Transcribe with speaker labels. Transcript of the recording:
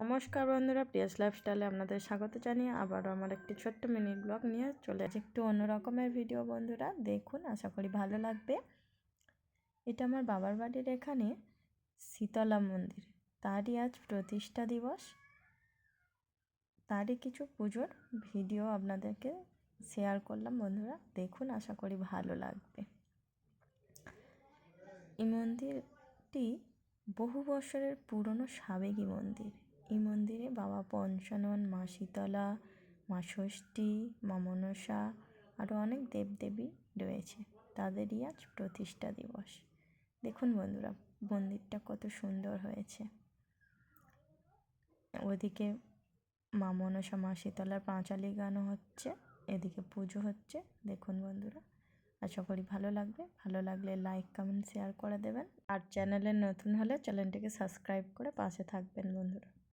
Speaker 1: নমস্কার বন্ধুরা, প্রিয়াস লাইফস্টাইলে আপনাদের স্বাগত জানিয়ে আবারও আমার একটি ছোট্ট মিনি ব্লগ নিয়ে চলে আসি। একটু অন্য রকমের ভিডিও বন্ধুরা, দেখুন, আশা করি ভালো লাগবে। এটা আমার বাবার বাড়ির এখানে শীতলা মন্দির, তারই আজ প্রতিষ্ঠা দিবস। তারই কিছু পুজোর ভিডিও আপনাদেরকে শেয়ার করলাম বন্ধুরা, দেখুন, আশা করি ভালো লাগবে। এই মন্দিরটি বহু বছরের পুরনো সাবেকি মন্দির। এই মন্দিরে বাবা পঞ্চানন, মা শীতলা, মা ষষ্ঠী, মা মনসা আরও অনেক দেবদেবী রয়েছে। তাদেরই আজ প্রতিষ্ঠা দিবস। দেখুন বন্ধুরা, মন্দিরটা কত সুন্দর হয়েছে। ওদিকে মা মনসা, মা শীতলার পাঁচালি গানও হচ্ছে, এদিকে পুজো হচ্ছে। দেখুন বন্ধুরা, আশা করি ভালো লাগবে। ভালো লাগলে লাইক, কমেন্ট, শেয়ার করে দেবেন। আর চ্যানেলে নতুন হলে চ্যানেলটিকে সাবস্ক্রাইব করে পাশে থাকবেন বন্ধুরা।